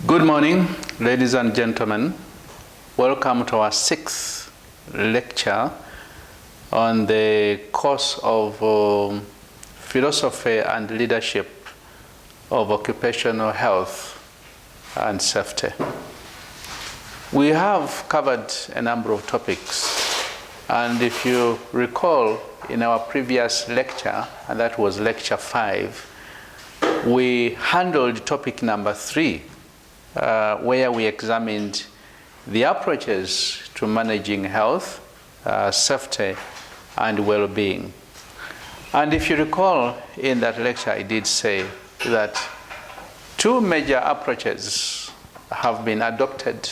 Good morning, ladies and gentlemen. Welcome to our sixth lecture on the course of Philosophy and Leadership of Occupational Health and Safety. We have covered a number of topics, and if you recall in our previous lecture, and that was lecture 5, we handled topic number 3, where we examined the approaches to managing health, safety, and well-being. And if you recall, in that lecture, I did say that 2 major approaches have been adopted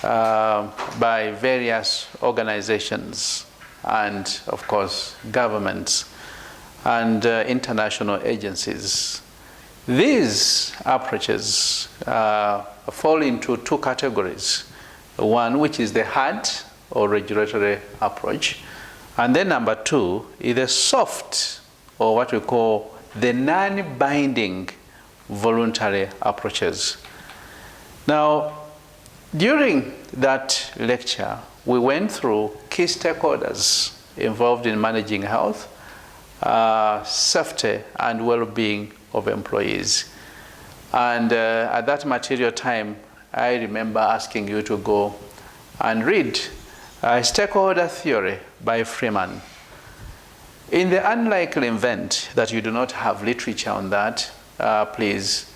by various organizations and, of course, governments and international agencies. These approaches fall into 2 categories. One, which is the hard or regulatory approach, and then number 2 is the soft, or what we call the non-binding voluntary approaches. Now, during that lecture, we went through key stakeholders involved in managing health, safety, and well-being of employees. And at that material time, I remember asking you to go and read Stakeholder Theory by Freeman. In the unlikely event that you do not have literature on that, please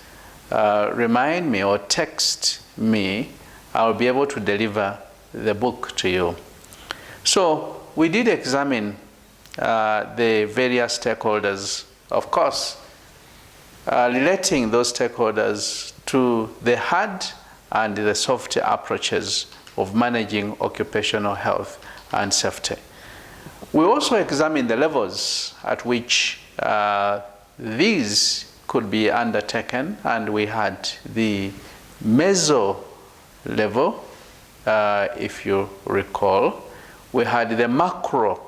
remind me or text me. I'll be able to deliver the book to you. So we did examine the various stakeholders, of course, relating those stakeholders to the hard and the soft approaches of managing occupational health and safety. We also examined the levels at which these could be undertaken, and we had the meso level, if you recall. We had the macro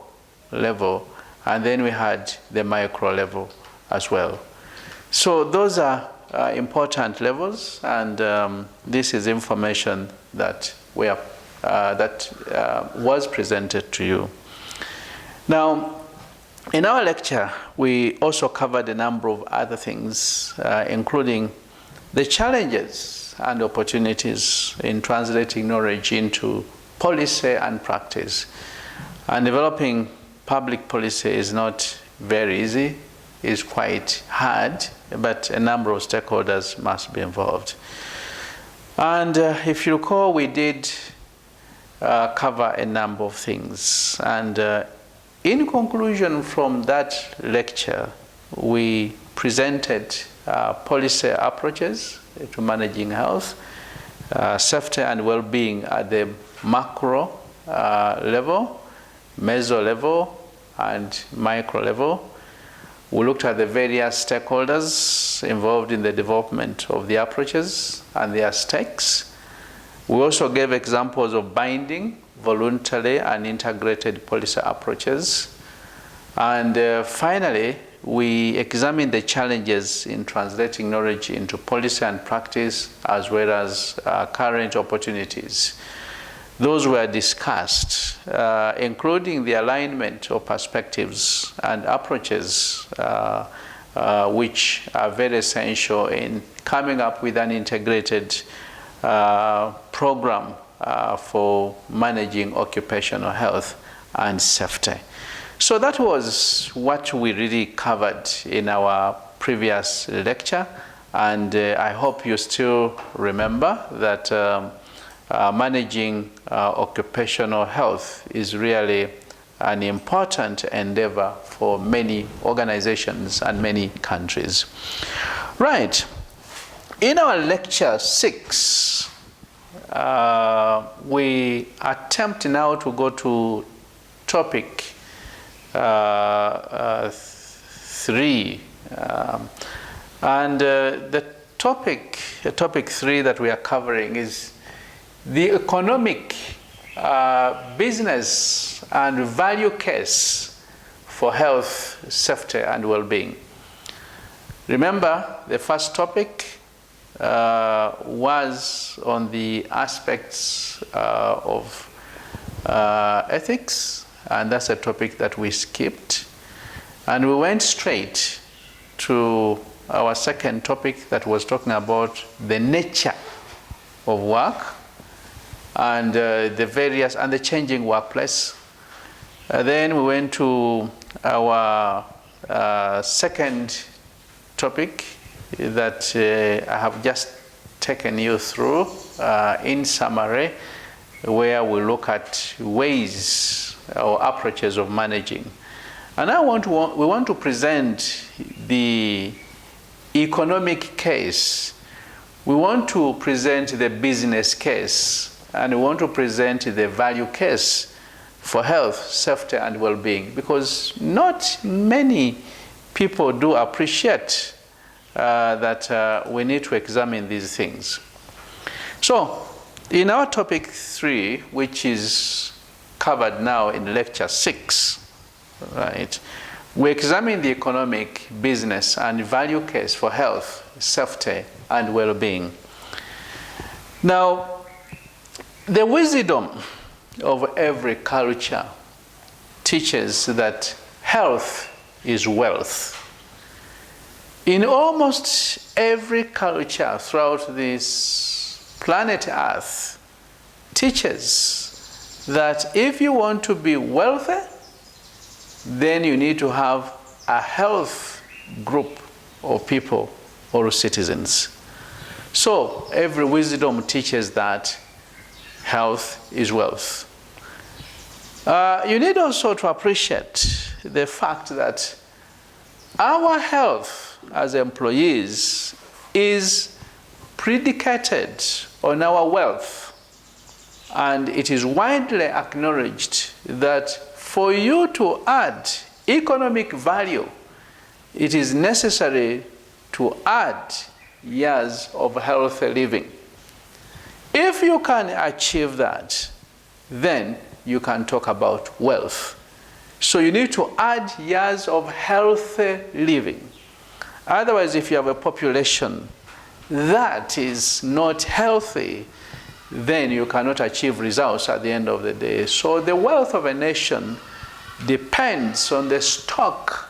level, and then we had the micro level as well. So those are important levels, and this is information that was presented to you. Now, in our lecture, we also covered a number of other things, including the challenges and opportunities in translating knowledge into policy and practice. And developing public policy is not very easy. It's quite hard, but a number of stakeholders must be involved. And if you recall, we did cover a number of things. And in conclusion from that lecture, we presented policy approaches to managing health, safety, and well-being at the macro level, meso level, and micro level. We looked at the various stakeholders involved in the development of the approaches and their stakes. We also gave examples of binding, voluntary, and integrated policy approaches. And finally, we examined the challenges in translating knowledge into policy and practice, as well as current opportunities. Those were discussed, including the alignment of perspectives and approaches, which are very essential in coming up with an integrated program for managing occupational health and safety. So that was what we really covered in our previous lecture, and I hope you still remember that managing occupational health is really an important endeavor for many organizations and many countries. Right. In our lecture 6, we attempt now to go to topic 3. And the topic 3 that we are covering is the economic, business, and value case for health, safety, and well-being. Remember, the first topic was on the aspects of ethics, and that's a topic that we skipped. And we went straight to our second topic that was talking about the nature of work and the various and the changing workplace. Then we went to our second topic that I have just taken you through in summary, where we look at ways or approaches of managing. And we want to present the economic case. We want to present the business case, and we want to present the value case for health, safety, and well-being, because not many people do appreciate that we need to examine these things. So, in our topic 3, which is covered now in lecture 6, right, we examine the economic, business, and value case for health, safety, and well-being. Now, the wisdom of every culture teaches that health is wealth. In almost every culture throughout this planet Earth teaches that if you want to be wealthy, then you need to have a health group of people or citizens. So every wisdom teaches that health is wealth. You need also to appreciate the fact that our health as employees is predicated on our wealth, and it is widely acknowledged that for you to add economic value, it is necessary to add years of healthy living. If you can achieve that, then you can talk about wealth. So you need to add years of healthy living. Otherwise, if you have a population that is not healthy, then you cannot achieve results at the end of the day. So the wealth of a nation depends on the stock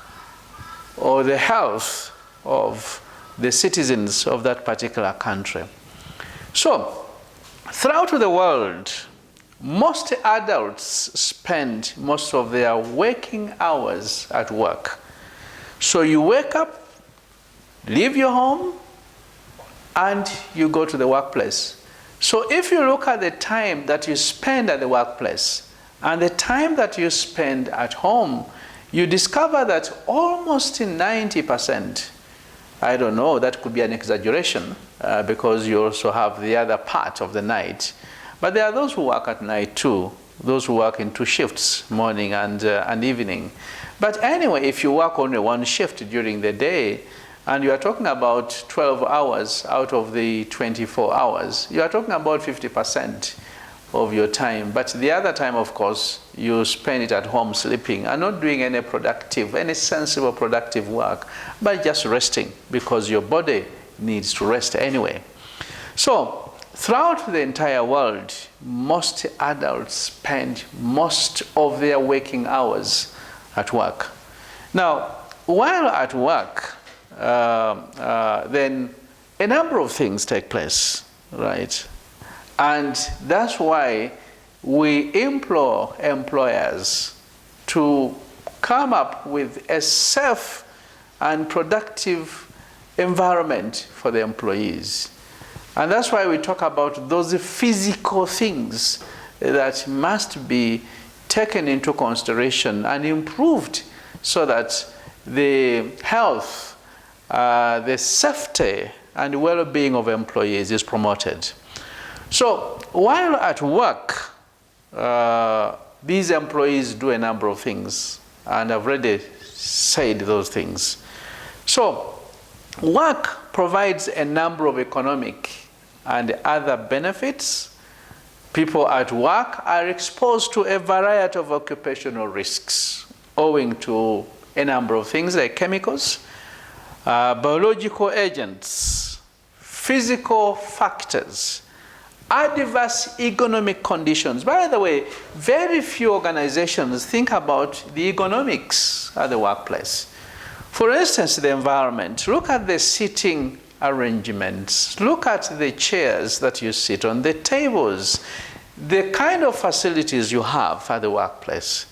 or the health of the citizens of that particular country. So, throughout the world, most adults spend most of their waking hours at work. So you wake up, leave your home, and you go to the workplace. So if you look at the time that you spend at the workplace and the time that you spend at home, you discover that almost 90%, I don't know, that could be an exaggeration because you also have the other part of the night. But there are those who work at night too, those who work in 2 shifts, morning and evening. But anyway, if you work only 1 shift during the day, and you are talking about 12 hours out of the 24 hours, you are talking about 50% of your time. But the other time, of course, you spend it at home sleeping and not doing any sensible productive work, but just resting, because your body needs to rest anyway. So, throughout the entire world, most adults spend most of their waking hours at work. Now, while at work, then a number of things take place, right? And that's why we implore employers to come up with a safe and productive environment for the employees. And that's why we talk about those physical things that must be taken into consideration and improved so that the health, the safety and well-being of employees is promoted. So while at work, these employees do a number of things, and I've already said those things. So work provides a number of economic and other benefits. People at work are exposed to a variety of occupational risks owing to a number of things like chemicals, biological agents, physical factors, adverse economic conditions. By the way, very few organizations think about the economics at the workplace. For instance, the environment. Look at the seating arrangements. Look at the chairs that you sit on, the tables, the kind of facilities you have at the workplace.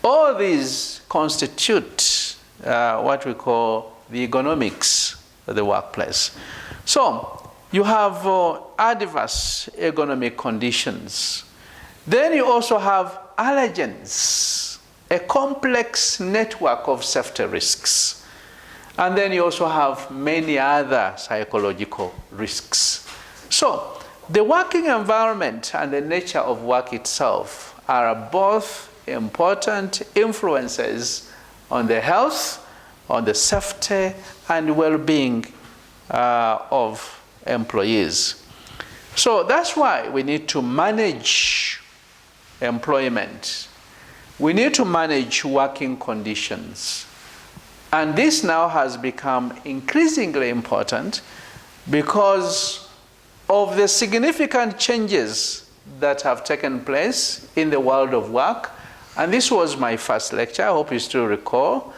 All these constitute what we call the economics of the workplace. So you have adverse economic conditions. Then you also have allergens, a complex network of safety risks. And then you also have many other psychological risks. So the working environment and the nature of work itself are both important influences on the health, on the safety and well-being of employees. So that's why we need to manage employment. We need to manage working conditions. And this now has become increasingly important because of the significant changes that have taken place in the world of work. And this was my first lecture, I hope you still recall.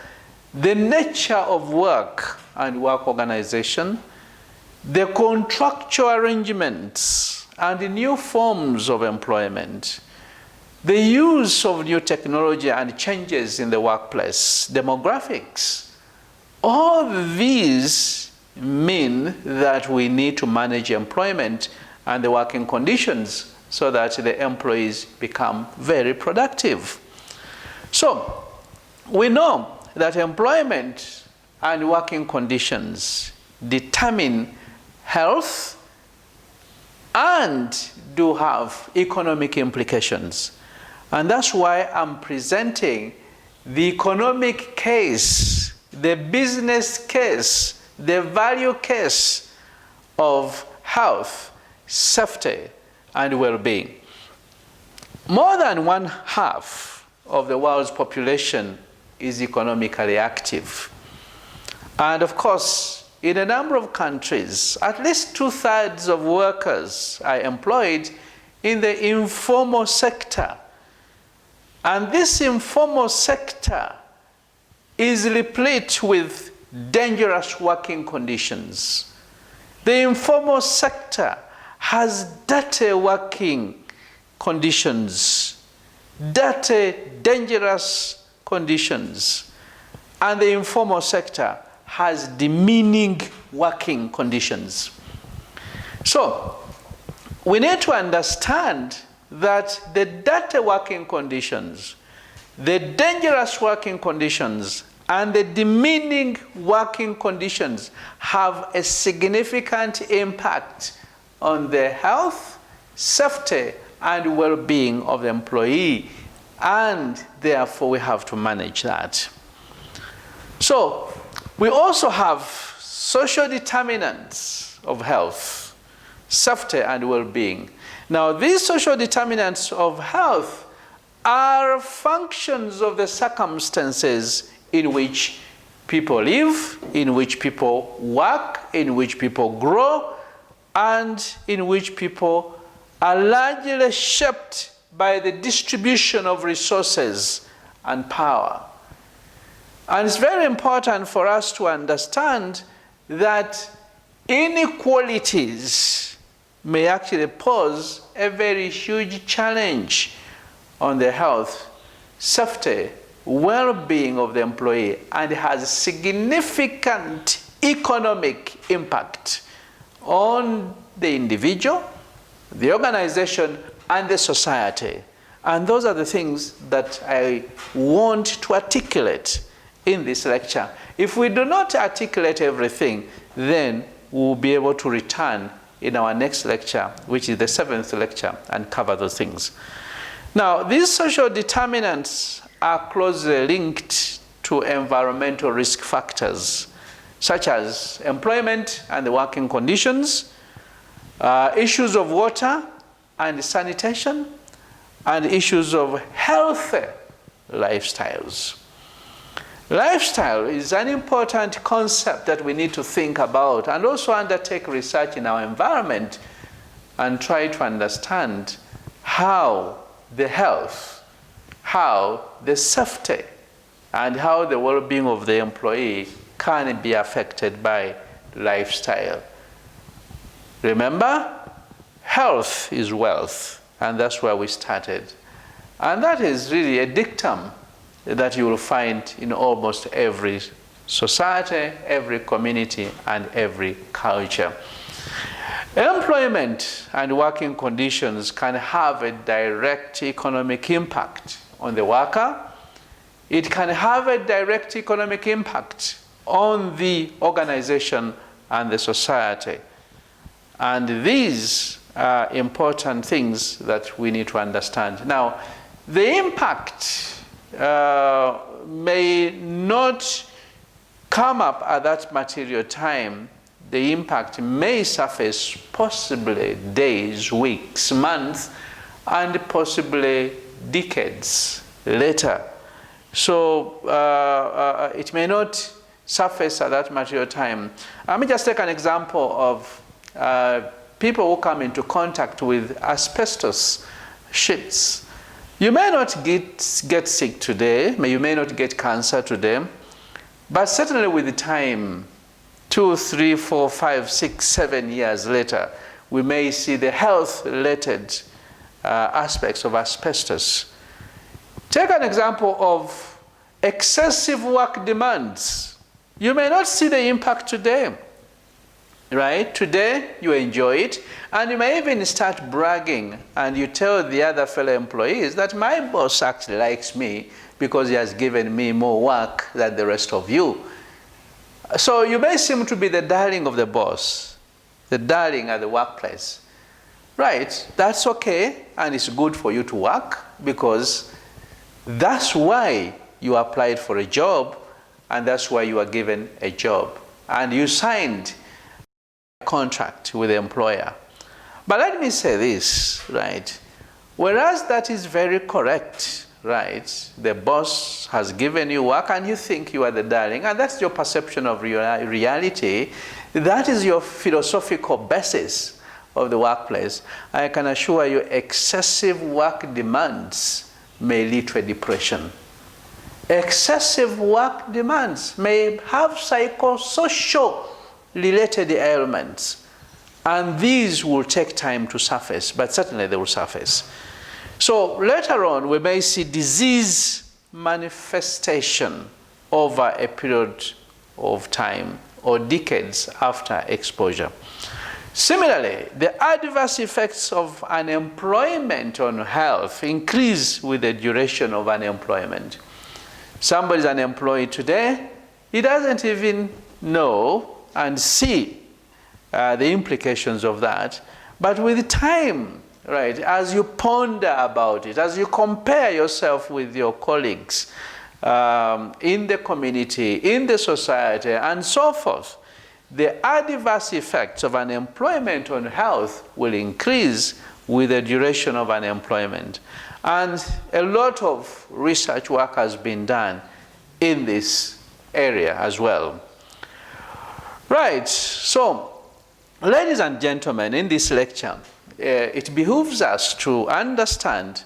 The nature of work and work organization, the contractual arrangements and the new forms of employment, the use of new technology and changes in the workplace, demographics, all these mean that we need to manage employment and the working conditions so that the employees become very productive. So we know that employment and working conditions determine health and do have economic implications. And that's why I'm presenting the economic case, the business case, the value case of health, safety, and well-being. More than 1/2 of the world's population is economically active. And of course, in a number of countries, at least 2/3 of workers are employed in the informal sector. And this informal sector is replete with dangerous working conditions. The informal sector has dirty working conditions, dirty, dangerous conditions. And the informal sector has demeaning working conditions. So we need to understand that the dirty working conditions, the dangerous working conditions, and the demeaning working conditions have a significant impact on the health, safety, and well-being of the employee, and therefore we have to manage that. So we also have social determinants of health, safety, and well-being. Now, these social determinants of health are functions of the circumstances in which people live, in which people work, in which people grow, and in which people are largely shaped by the distribution of resources and power. And it's very important for us to understand that inequalities may actually pose a very huge challenge on the health, safety, well-being of the employee, and has significant economic impact on the individual, the organization, and the society. And those are the things that I want to articulate in this lecture. If we do not articulate everything, then we'll be able to return in our next lecture, which is the 7th lecture, and cover those things. Now, these social determinants are closely linked to environmental risk factors, such as employment and the working conditions, issues of water and sanitation, and issues of healthy lifestyles. Lifestyle is an important concept that we need to think about and also undertake research in our environment and try to understand how the health, how the safety, and how the well-being of the employee can be affected by lifestyle. Remember, health is wealth, and that's where we started. And that is really a dictum that you will find in almost every society, every community, and every culture. Employment and working conditions can have a direct economic impact on the worker. It can have a direct economic impact on the organization and the society. And these are important things that we need to understand. Now, the impact may not come up at that material time. The impact may surface possibly days, weeks, months, and possibly decades later. So it may not surface at that material time. Let me just take an example of people who come into contact with asbestos sheets. You may not get sick today, you may not get cancer today, but certainly with the time, 2, 3, 4, 5, 6, 7 years later, we may see the health-related aspects of asbestos. Take an example of excessive work demands. You may not see the impact today, right? Today, you enjoy it, and you may even start bragging, and you tell the other fellow employees that my boss actually likes me because he has given me more work than the rest of you. So you may seem to be the darling of the boss, the darling at the workplace. Right, that's okay, and it's good for you to work because that's why you applied for a job, and that's why you are given a job. And you signed a contract with the employer. But let me say this, right? Whereas that is very correct, right? The boss has given you work and you think you are the darling, and that's your perception of reality. That is your philosophical basis of the workplace. I can assure you excessive work demands may lead to a depression. Excessive work demands may have psychosocial related ailments, and these will take time to surface, but certainly they will surface. So later on, we may see disease manifestation over a period of time or decades after exposure. Similarly, the adverse effects of unemployment on health increase with the duration of unemployment. Somebody is unemployed today, he doesn't even know and see the implications of that. But with time, right, as you ponder about it, as you compare yourself with your colleagues in the community, in the society, and so forth, the adverse effects of unemployment on health will increase with the duration of unemployment. And a lot of research work has been done in this area as well. Right, so ladies and gentlemen, in this lecture, it behooves us to understand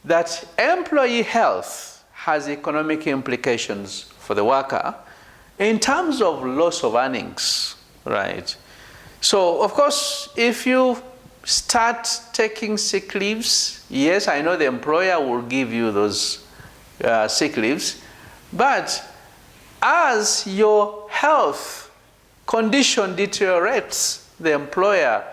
that employee health has economic implications for the worker in terms of loss of earnings, right? So, of course, if you start taking sick leaves, yes, I know the employer will give you those sick leaves, but as your health condition deteriorates, the employer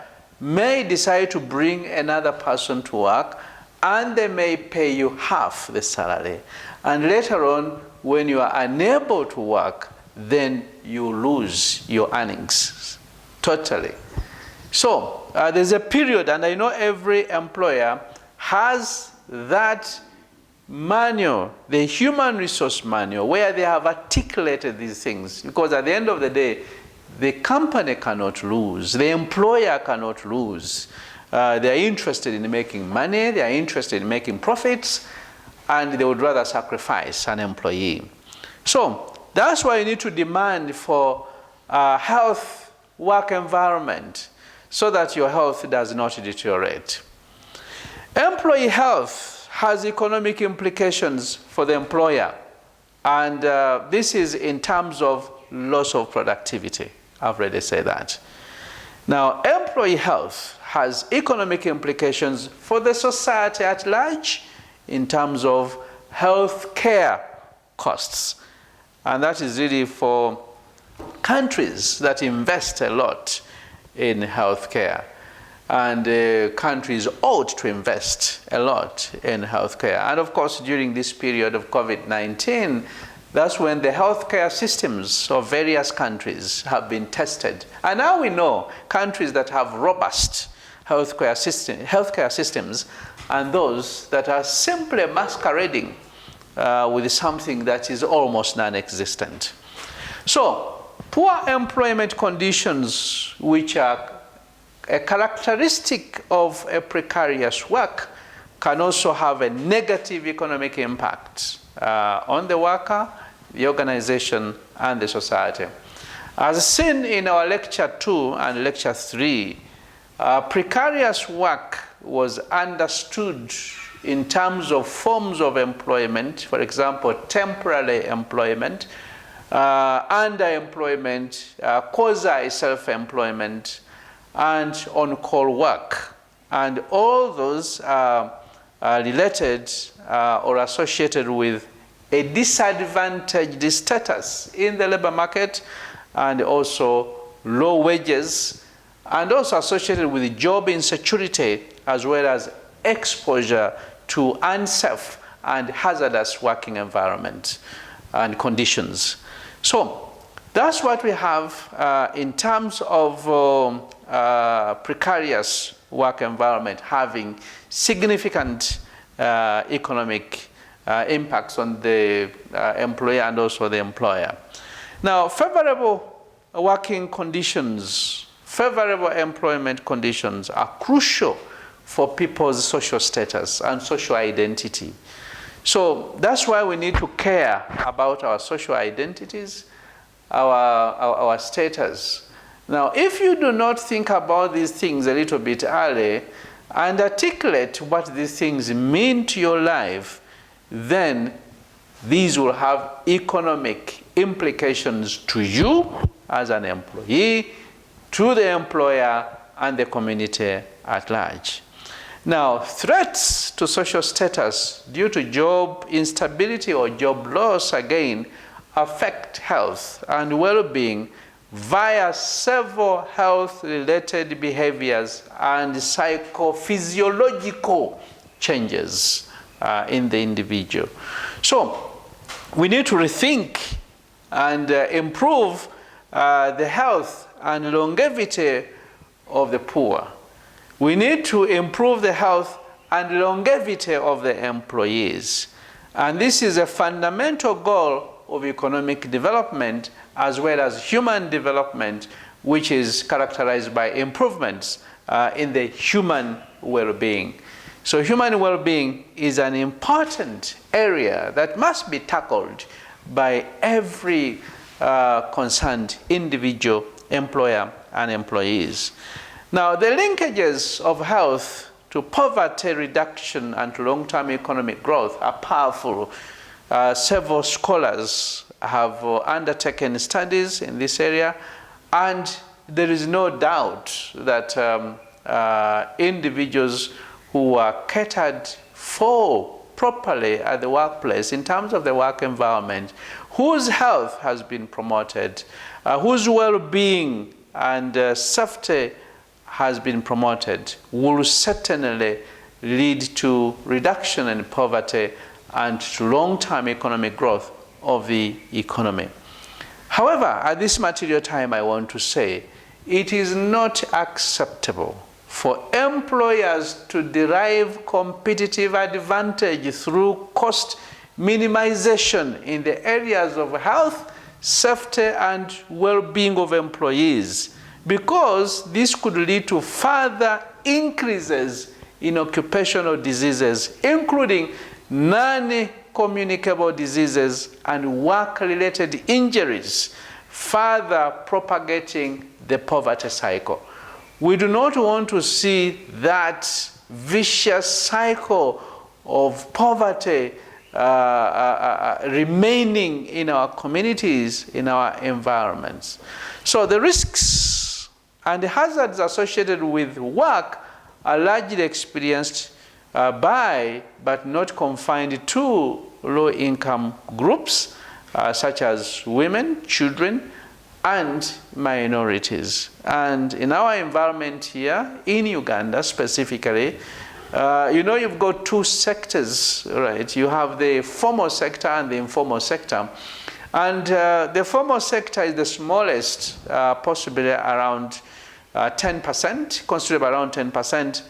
may decide to bring another person to work, and they may pay you half the salary. And later on, when you are unable to work, then you lose your earnings totally. So there's a period, and I know every employer has that manual, the human resource manual, where they have articulated these things, because at the end of the day, the company cannot lose, the employer cannot lose. They are interested in making money, they are interested in making profits, and they would rather sacrifice an employee. So that's why you need to demand for a health work environment so that your health does not deteriorate. Employee health has economic implications for the employer, and this is in terms of loss of productivity. I've already said that. Now, employee health has economic implications for the society at large in terms of health care costs. And that is really for countries that invest a lot in health care. And countries ought to invest a lot in health care. And of course, during this period of COVID-19, that's when the healthcare systems of various countries have been tested. And now we know countries that have robust healthcare systems and those that are simply masquerading with something that is almost non-existent. So, poor employment conditions, which are a characteristic of a precarious work, can also have a negative economic impact on the worker, the organization, and the society. As seen in our lecture 2 and lecture 3, precarious work was understood in terms of forms of employment, for example, temporary employment, underemployment, quasi-self-employment, and on-call work. And all those are related or associated with a disadvantaged status in the labor market, and also low wages, and also associated with job insecurity, as well as exposure to unsafe and hazardous working environment and conditions. So that's what we have in terms of precarious work environment having significant economic impacts on the employer and also the employer. Now, favorable working conditions, favorable employment conditions are crucial for people's social status and social identity. So that's why we need to care about our social identities, our status. Now, if you do not think about these things a little bit early and articulate what these things mean to your life, then these will have economic implications to you as an employee, to the employer, and the community at large. Now, threats to social status due to job instability or job loss, again, affect health and well-being via several health-related behaviors and psychophysiological changes in the individual. So we need to rethink and improve the health and longevity of the poor. We need to improve the health and longevity of the employees. And this is a fundamental goal of economic development as well as human development, which is characterized by improvements in the human well-being. So human well-being is an important area that must be tackled by every concerned individual, employer, and employees. Now, the linkages of health to poverty reduction and to long-term economic growth are powerful. Several scholars have undertaken studies in this area, and there is no doubt that individuals who are catered for properly at the workplace in terms of the work environment, whose health has been promoted, whose well-being and safety has been promoted, will certainly lead to reduction in poverty and to long-term economic growth of the economy. However, at this material time, I want to say it is not acceptable for employers to derive competitive advantage through cost minimization in the areas of health, safety, and well-being of employees, because this could lead to further increases in occupational diseases, including non-communicable communicable diseases and work-related injuries, further propagating the poverty cycle. We do not want to see that vicious cycle of poverty remaining in our communities, in our environments. So the risks and the hazards associated with work are largely experienced by, but not confined to, low-income groups such as women, children, and minorities. And in our environment here, in Uganda specifically, you've got two sectors, right? You have the formal sector and the informal sector. And the formal sector is the smallest, possibly around 10%, considered around 10%.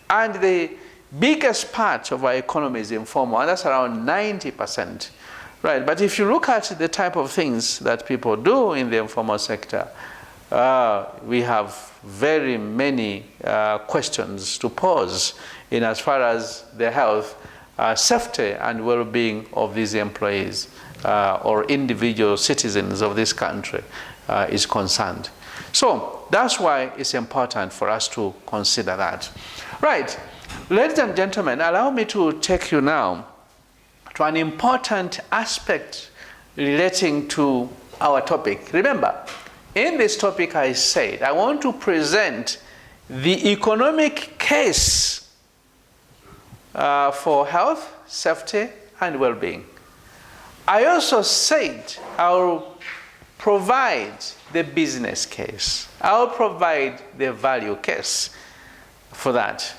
And the biggest part of our economy is informal, and that's around 90%. Right, but if you look at the type of things that people do in the informal sector, we have very many questions to pose in as far as the health, safety, and well-being of these employees or individual citizens of this country is concerned. So that's why it's important for us to consider that. Right, ladies and gentlemen, allow me to take you now to an important aspect relating to our topic. Remember, in this topic I said, I want to present the economic case for health, safety, and well-being. I also said I'll provide the business case. I'll provide the value case for that.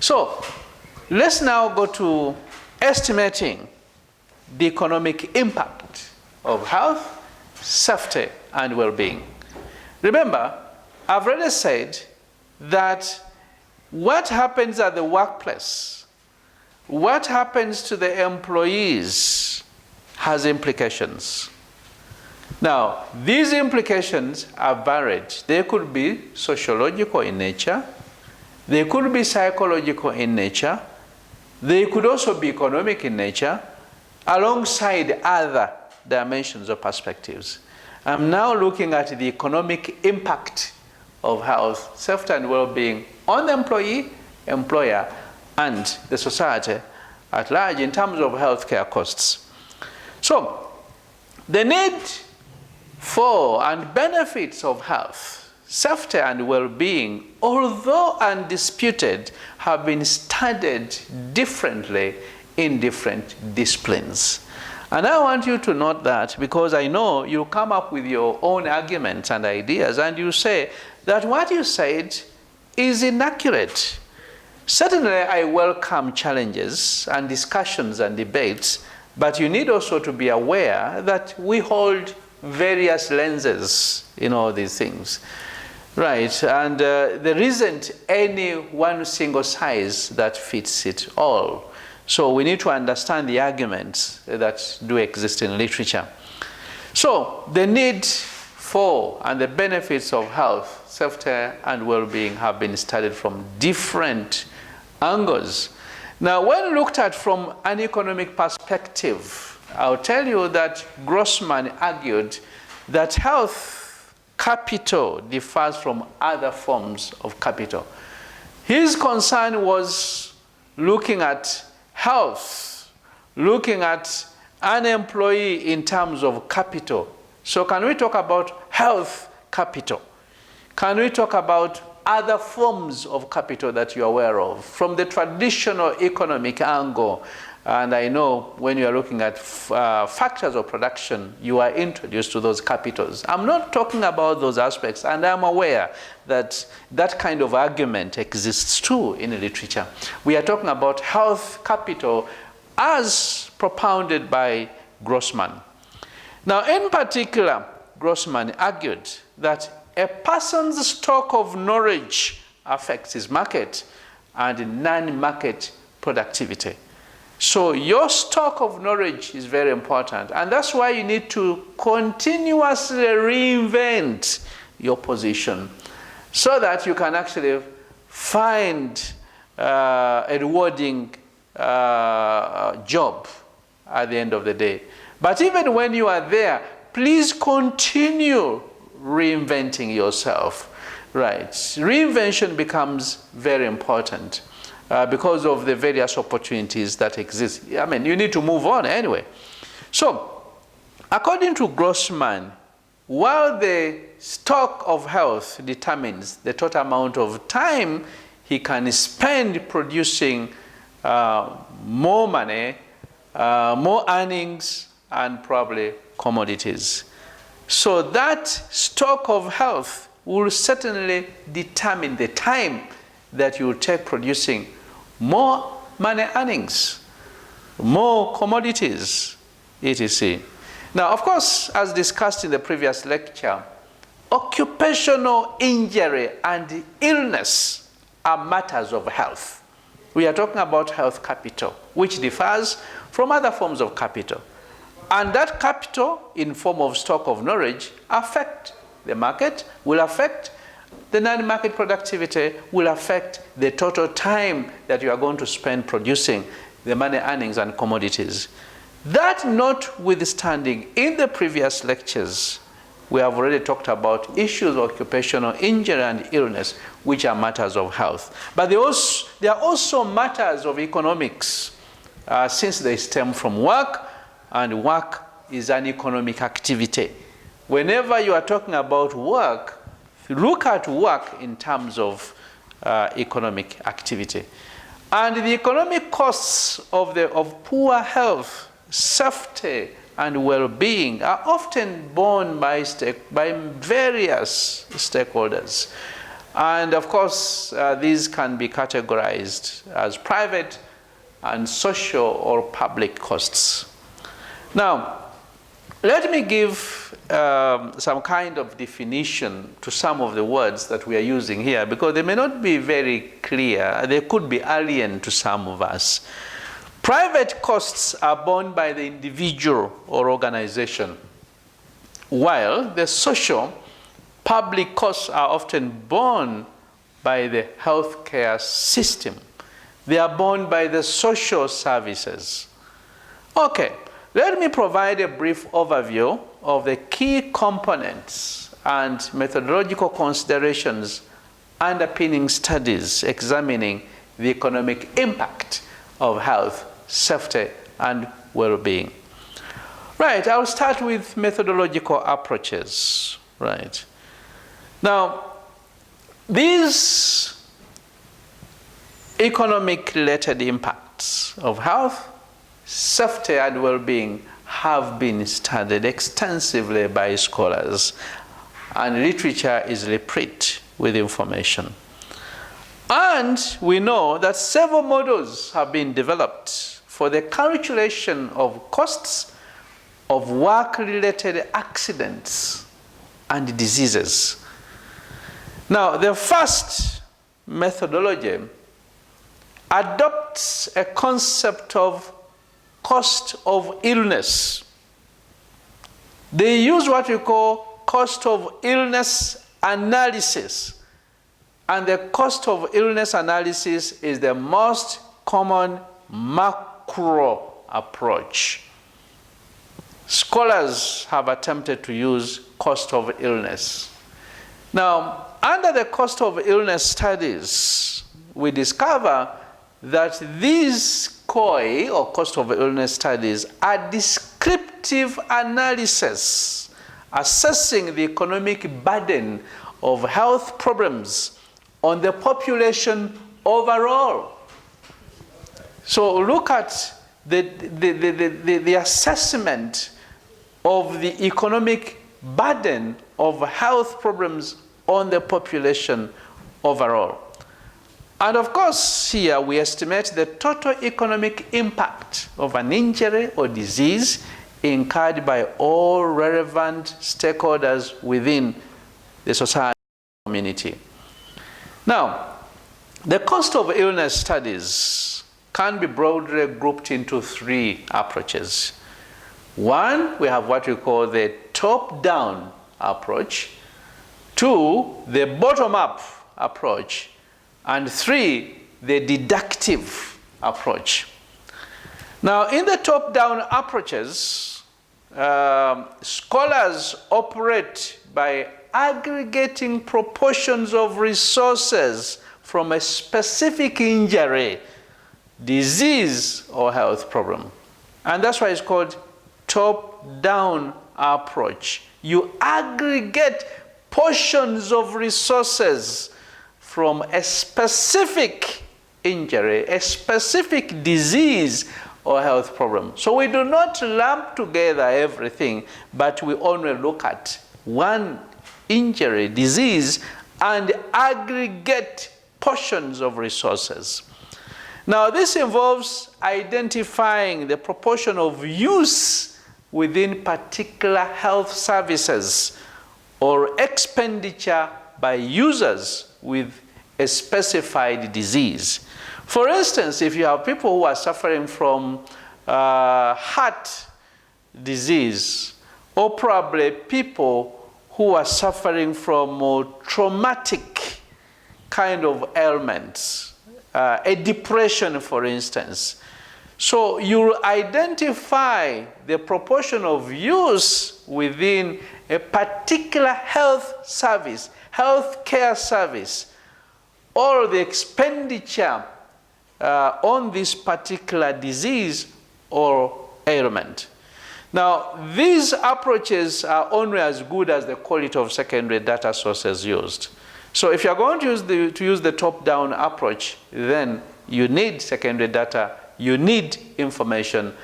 So let's now go to estimating the economic impact of health, safety, and well-being. Remember, I've already said that what happens at the workplace, what happens to the employees has implications. Now, these implications are varied. They could be sociological in nature, they could be psychological in nature, they could also be economic in nature, alongside other dimensions or perspectives. I'm now looking at the economic impact of health, safety, and well-being on the employee, employer, and the society at large in terms of healthcare costs. So, the need for and benefits of health, safety, and well-being, although undisputed, have been studied differently in different disciplines. And I want you to note that, because I know you come up with your own arguments and ideas, and you say that what you said is inaccurate. Certainly, I welcome challenges and discussions and debates, but you need also to be aware that we hold various lenses in all these things. Right, and there isn't any one single size that fits it all. So we need to understand the arguments that do exist in literature. So the need for and the benefits of health, safety, and well-being have been studied from different angles. Now, when looked at from an economic perspective, I'll tell you that Grossman argued that health capital differs from other forms of capital. His concern was looking at health, looking at an employee in terms of capital. So can we talk about health capital? Can we talk about other forms of capital that you're aware of from the traditional economic angle? And I know when you are looking at factors of production, you are introduced to those capitals. I'm not talking about those aspects, and I'm aware that that kind of argument exists too in the literature. We are talking about health capital as propounded by Grossman. Now, in particular, Grossman argued that a person's stock of knowledge affects his market and non-market productivity. So your stock of knowledge is very important, and that's why you need to continuously reinvent your position so that you can actually find a rewarding job at the end of the day. But even when you are there, please continue reinventing yourself, right? Reinvention becomes very important because of the various opportunities that exist. I mean, you need to move on anyway. So, according to Grossman, while the stock of health determines the total amount of time he can spend producing more money, more earnings, and probably commodities. So that stock of health will certainly determine the time that you will take producing more money earnings, more commodities, etc. Now, of course, as discussed in the previous lecture, occupational injury and illness are matters of health. We are talking about health capital, which differs from other forms of capital. And that capital, in form of stock of knowledge, affect the market, will affect the non-market productivity, will affect the total time that you are going to spend producing the money earnings and commodities. That notwithstanding, in the previous lectures, we have already talked about issues of occupational injury and illness, which are matters of health. But they are also matters of economics, since they stem from work, and work is an economic activity. Whenever you are talking about work, look at work in terms of economic activity. And the economic costs of poor health, safety, and well-being are often borne by various stakeholders. And of course, these can be categorized as private and social or public costs. Now, let me give some kind of definition to some of the words that we are using here, because they may not be very clear. They could be alien to some of us. Private costs are borne by the individual or organization, while the social, public costs are often borne by the healthcare system. They are borne by the social services. Okay. Let me provide a brief overview of the key components and methodological considerations underpinning studies examining the economic impact of health, safety, and well-being. Right, I'll start with methodological approaches. Right. Now, these economic-related impacts of health, safety, and well-being have been studied extensively by scholars, and literature is replete with information. And we know that several models have been developed for the calculation of costs of work-related accidents and diseases. Now, the first methodology adopts a concept of cost of illness. They use what we call cost of illness analysis. And the cost of illness analysis is the most common macro approach. Scholars have attempted to use cost of illness. Now, under the cost of illness studies, we discover that these COI, or cost of illness studies, are descriptive analysis assessing the economic burden of health problems on the population overall. So look at the assessment of the economic burden of health problems on the population overall. And of course, here we estimate the total economic impact of an injury or disease incurred by all relevant stakeholders within the society community. Now, the cost of illness studies can be broadly grouped into three approaches. One, we have what we call the top-down approach. Two, the bottom-up approach. And three, the deductive approach. Now, in the top-down approaches, scholars operate by aggregating proportions of resources from a specific injury, disease, or health problem. And that's why it's called top-down approach. You aggregate portions of resources from a specific injury, a specific disease, or health problem. So we do not lump together everything, but we only look at one injury, disease, and aggregate portions of resources. Now, this involves identifying the proportion of use within particular health services or expenditure by users with a specified disease. For instance, if you have people who are suffering from heart disease, or probably people who are suffering from traumatic kind of ailments, a depression, for instance. So you identify the proportion of use within a particular health service, health care service, or the expenditure on this particular disease or ailment. Now, these approaches are only as good as the quality of secondary data sources used. So if you're going to use the top-down approach, then you need secondary data, you need information,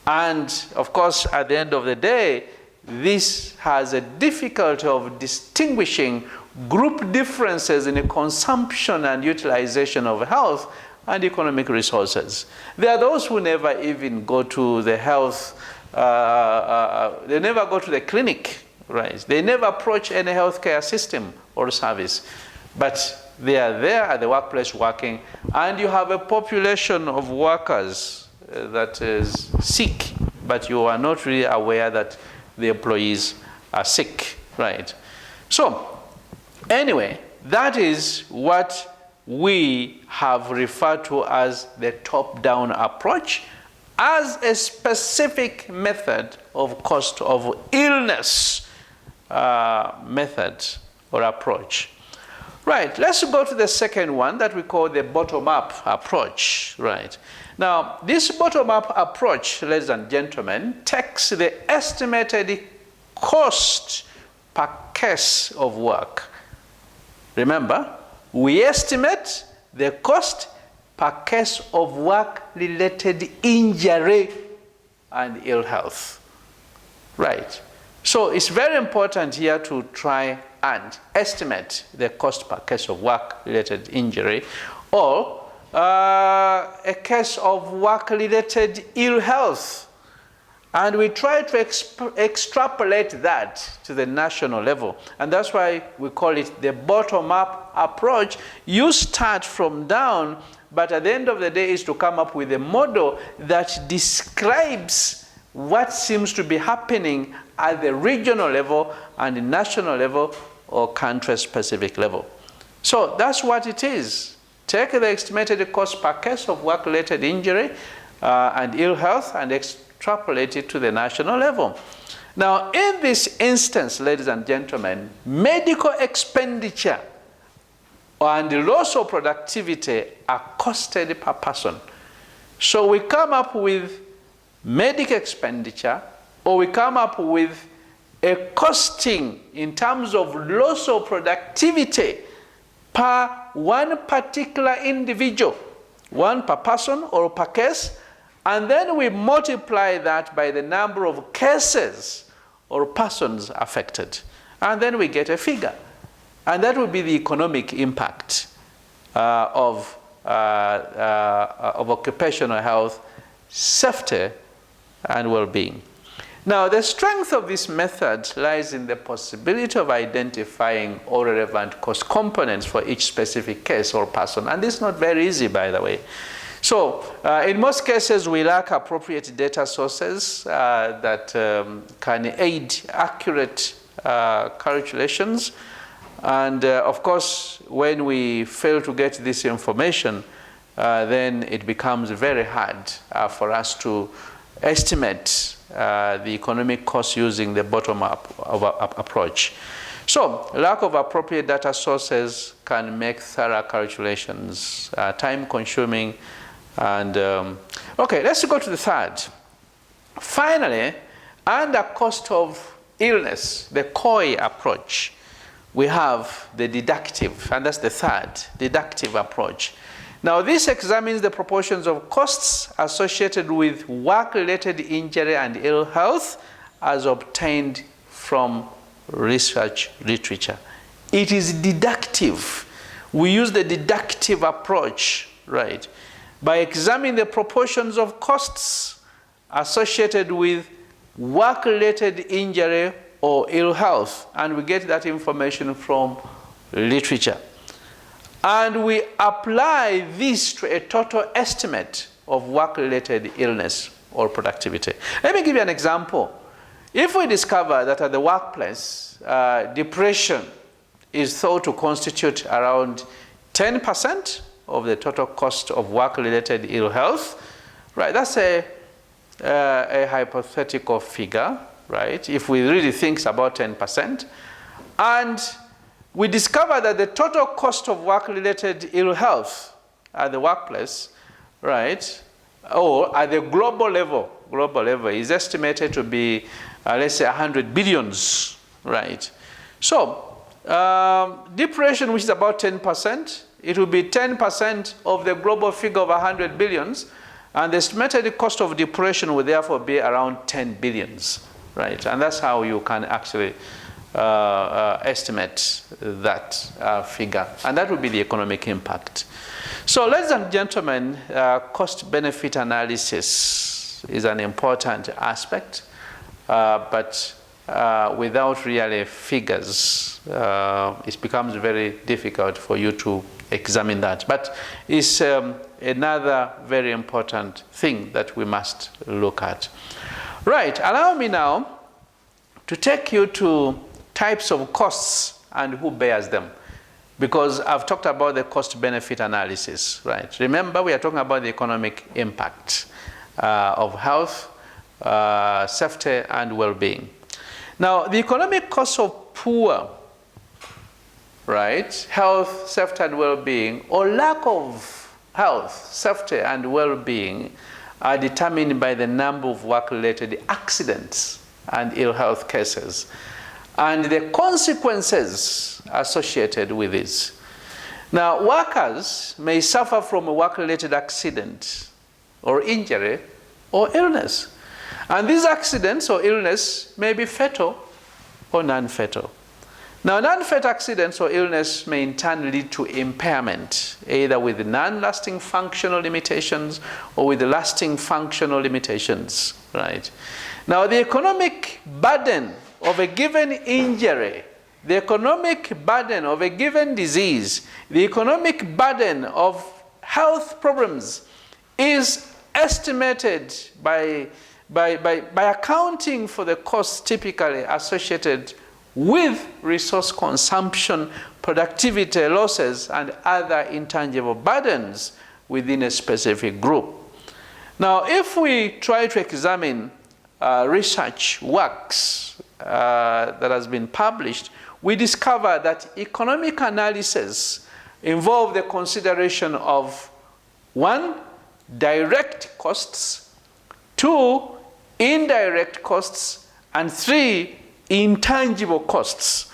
and of course, at the end of the day, this has a difficulty of distinguishing group differences in the consumption and utilization of health and economic resources. There are those who never even go to the health, they never go to the clinic, right? They never approach any healthcare system or service, but they are there at the workplace working, and you have a population of workers that is sick, but you are not really aware that the employees are sick, right? So, anyway, that is what we have referred to as the top-down approach as a specific method of cost of illness method or approach. Right, let's go to the second one that we call the bottom-up approach, right? Now, this bottom-up approach, ladies and gentlemen, takes the estimated cost per case of work. Remember, we estimate the cost per case of work-related injury and ill health. Right. So it's very important here to try and estimate the cost per case of work-related injury or a case of work-related ill health. And we try to extrapolate that to the national level. And that's why we call it the bottom-up approach. You start from down, but at the end of the day is to come up with a model that describes what seems to be happening at the regional level and the national level or country-specific level. So that's what it is. Take the estimated cost per case of work-related injury and ill health and extrapolate it to the national level. Now, in this instance, ladies and gentlemen, medical expenditure and loss of productivity are costed per person. So we come up with medical expenditure, or we come up with a costing in terms of loss of productivity per one particular individual, one per person or per case, and then we multiply that by the number of cases or persons affected. And then we get a figure. And that will be the economic impact of occupational health, safety, and well-being. Now, the strength of this method lies in the possibility of identifying all relevant cost components for each specific case or person. And this is not very easy, by the way. So, in most cases, we lack appropriate data sources that can aid accurate calculations. And of course, when we fail to get this information, then it becomes very hard for us to estimate the economic cost using the bottom-up approach. So, lack of appropriate data sources can make thorough calculations time-consuming. And okay, let's go to the third. Finally, under cost of illness, the COI approach, we have the deductive, and that's the third, deductive approach. Now, this examines the proportions of costs associated with work-related injury and ill health as obtained from research literature. It is deductive. We use the deductive approach, right, by examining the proportions of costs associated with work-related injury or ill health, and we get that information from literature. And we apply this to a total estimate of work-related illness or productivity. Let me give you an example. If we discover that at the workplace, depression is thought to constitute around 10% of the total cost of work-related ill health, right? That's a hypothetical figure, right? If we really think about 10%, and we discover that the total cost of work-related ill health at the workplace, right, or at the global level is estimated to be, let's say, 100 billions, right? So, depression, which is about 10%, it will be 10% of the global figure of 100 billions, and the estimated cost of depression will therefore be around 10 billions, right? And that's how you can actually estimate that figure, and that would be the economic impact. So, ladies and gentlemen, cost-benefit analysis is an important aspect, but without really figures, it becomes very difficult for you to examine that. But it's another very important thing that we must look at. Right, allow me now to take you to types of costs and who bears them, because I've talked about the cost-benefit analysis, right? Remember, we are talking about the economic impact of health, safety, and well-being. Now, the economic costs of poor, right, health, safety, and well-being, or lack of health, safety, and well-being are determined by the number of work-related accidents and ill health cases, and the consequences associated with this. Now, workers may suffer from a work-related accident or injury or illness. And these accidents or illness may be fatal or non-fatal. Now, non-fatal accidents or illness may in turn lead to impairment, either with non-lasting functional limitations or with lasting functional limitations, right? Now, the economic burden of a given injury, the economic burden of a given disease, the economic burden of health problems is estimated by accounting for the costs typically associated with resource consumption, productivity losses, and other intangible burdens within a specific group. Now, if we try to examine research works that has been published, we discover that economic analysis involve the consideration of 1, direct costs, 2, indirect costs, and 3, intangible costs.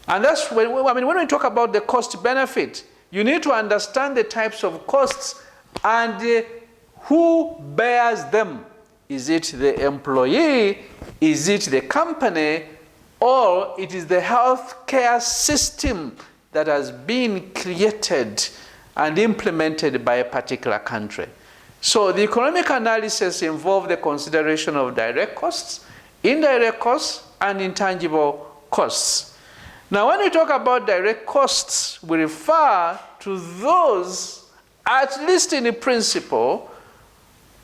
And that's when we talk about the cost benefit, you need to understand the types of costs and who bears them. Is it the employee? Is it the company? Or it is the healthcare system that has been created and implemented by a particular country? So the economic analysis involves the consideration of direct costs, indirect costs, and intangible costs. Now, when we talk about direct costs, we refer to those, at least in principle,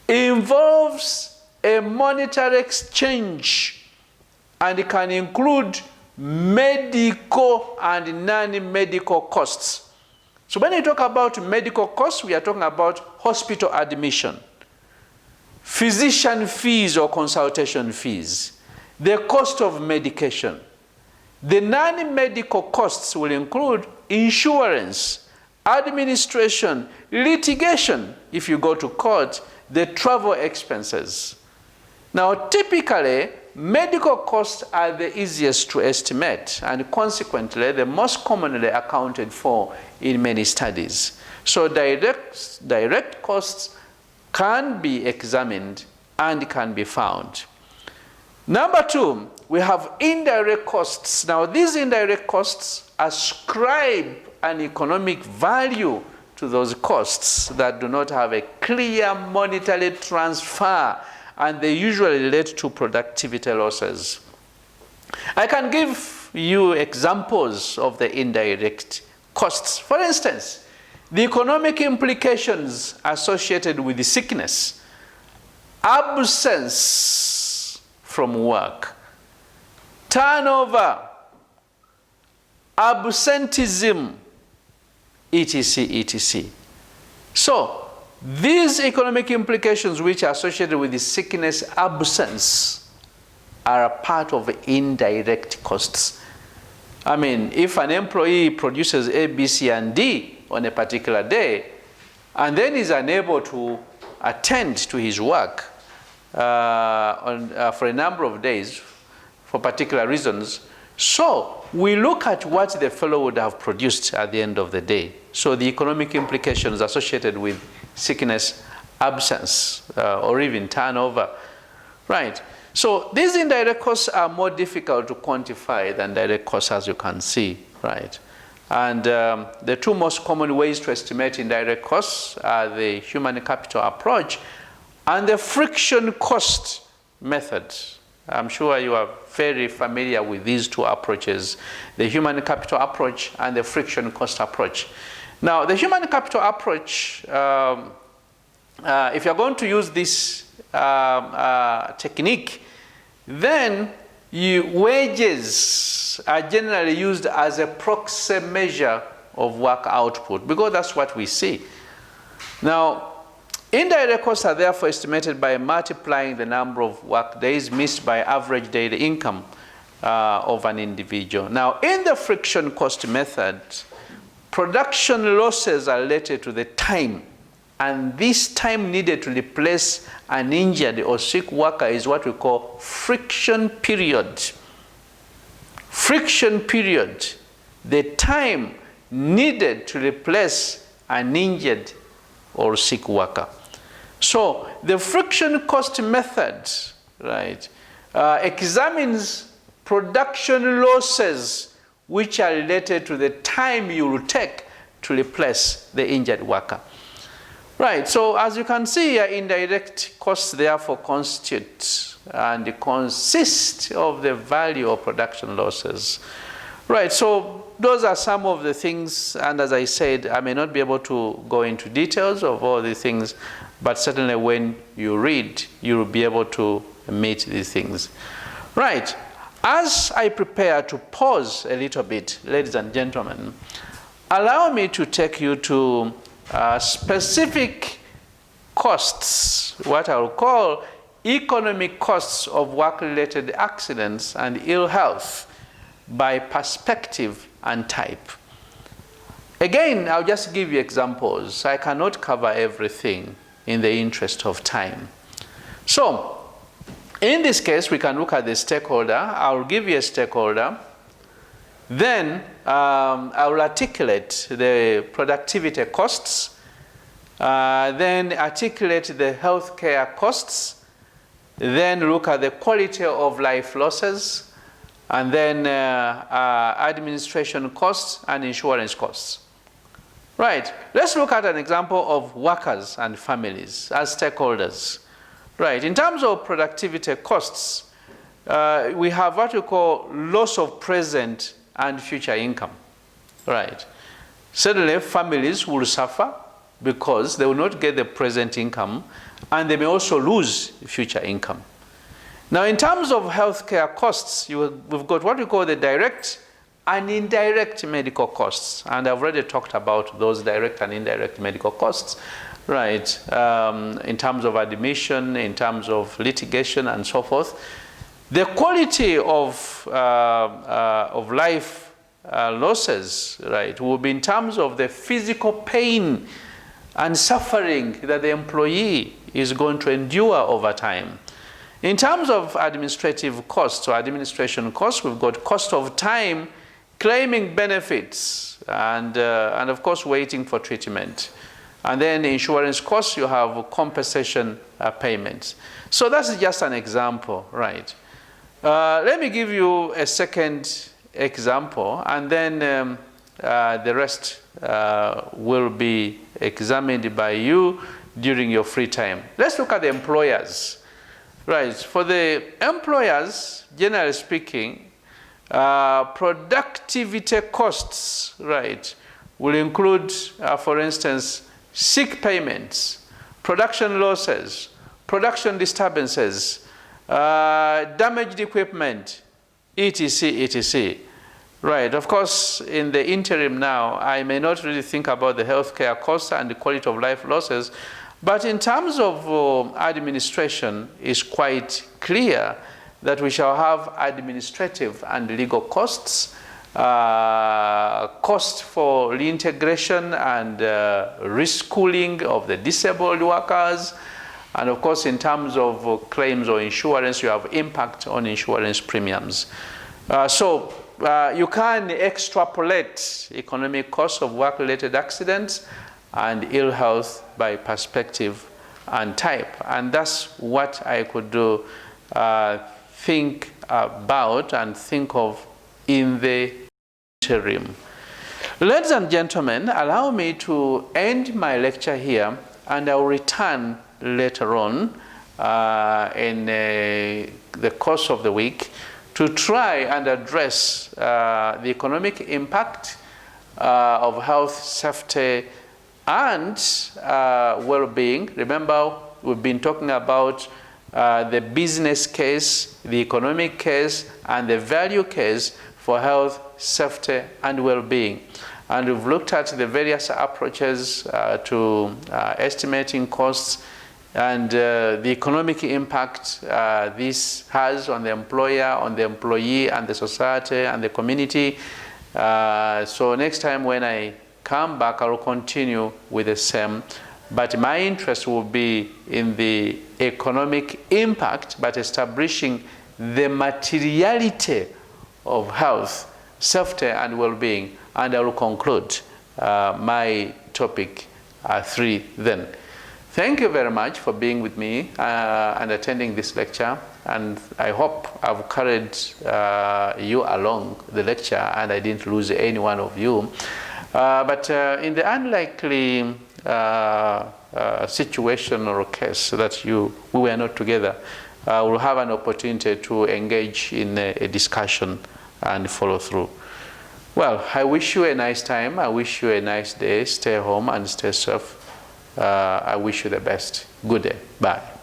involves a monetary exchange, and it can include medical and non-medical costs. So when you talk about medical costs, we are talking about hospital admission, physician fees or consultation fees, the cost of medication. The non-medical costs will include insurance, administration, litigation, if you go to court, the travel expenses. Now, typically, medical costs are the easiest to estimate and consequently the most commonly accounted for in many studies. So direct costs can be examined and can be found. Number two, we have indirect costs. Now, these indirect costs ascribe an economic value to those costs that do not have a clear monetary transfer, and they usually relate to productivity losses. I can give you examples of the indirect costs. For instance, the economic implications associated with the sickness, absence from work, turnover, absenteeism, etc., etc. So, these economic implications which are associated with the sickness absence are a part of indirect costs. I mean, if an employee produces A, B, C, and D on a particular day, and then is unable to attend to his work for a number of days for particular reasons, so we look at what the fellow would have produced at the end of the day. So the economic implications associated with sickness, absence, or even turnover, right? So these indirect costs are more difficult to quantify than direct costs, as you can see, right? And the two most common ways to estimate indirect costs are the human capital approach and the friction cost method. I'm sure you are very familiar with these two approaches, the human capital approach and the friction cost approach. Now, the human capital approach, if you're going to use this technique, then wages are generally used as a proxy measure of work output, because that's what we see. Now, indirect costs are therefore estimated by multiplying the number of work days missed by average daily income of an individual. Now, in the friction cost method, production losses are related to the time, and this time needed to replace an injured or sick worker is what we call friction period. Friction period, the time needed to replace an injured or sick worker. So the friction cost method, right, examines production losses which are related to the time you will take to replace the injured worker. Right, so as you can see, indirect costs therefore constitute and consist of the value of production losses. Right, so those are some of the things, and as I said, I may not be able to go into details of all the things, but certainly when you read, you will be able to meet these things. Right, as I prepare to pause a little bit, ladies and gentlemen, allow me to take you to specific costs, what I will call economic costs of work-related accidents and ill health by perspective and type. Again, I'll just give you examples. I cannot cover everything in the interest of time. So, in this case, we can look at the stakeholder. I'll give you a stakeholder. Then I will articulate the productivity costs, then articulate the healthcare costs, then look at the quality of life losses, and then administration costs and insurance costs. Right, let's look at an example of workers and families as stakeholders. Right, in terms of productivity costs, we have what we call loss of present and future income, right? Certainly, families will suffer because they will not get the present income, and they may also lose future income. Now, in terms of healthcare costs, we've got what we call the direct and indirect medical costs. And I've already talked about those direct and indirect medical costs, right, in terms of admission, in terms of litigation, and so forth. The quality of life losses, right, will be in terms of the physical pain and suffering that the employee is going to endure over time. In terms of administrative costs or administration costs, we've got cost of time, claiming benefits, and of course waiting for treatment. And then insurance costs, you have compensation payments. So that's just an example, right? Let me give you a second example, and then the rest will be examined by you during your free time. Let's look at the employers. Right, for the employers, generally speaking, productivity costs, right, will include, for instance, sick payments, production losses, production disturbances, damaged equipment, etc., etc. Right, of course, in the interim now, I may not really think about the healthcare costs and the quality of life losses, but in terms of administration, it's quite clear that we shall have administrative and legal costs, cost for reintegration and reschooling of the disabled workers, and of course, in terms of claims or insurance, you have impact on insurance premiums. So you can extrapolate economic costs of work-related accidents and ill health by perspective and type. And that's what I could do, think about and think of in the interim. Ladies and gentlemen, allow me to end my lecture here, and I'll return later on in the course of the week to try and address the economic impact of health, safety, and well-being. Remember, we've been talking about the business case, the economic case, and the value case for health, safety, and well-being. And we've looked at the various approaches to estimating costs and the economic impact this has on the employer, on the employee, and the society, and the community. So next time when I come back, I will continue with the same, but my interest will be in the economic impact, but establishing the materiality of health, safety, and well-being, and I will conclude my topic 3 then. Thank you very much for being with me and attending this lecture, and I hope I've carried you along the lecture and I didn't lose any one of you. But in the unlikely situation or case that we were not together, we'll have an opportunity to engage in a discussion and follow through. Well, I wish you a nice time. I wish you a nice day. Stay home and stay safe. I wish you the best. Good day. Bye.